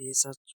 20 HP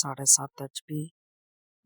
7.5 HP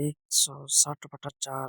160/4.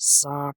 60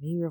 90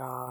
4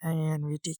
NVT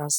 10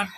1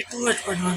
28.1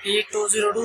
P202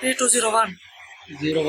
P201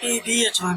PBH1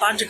5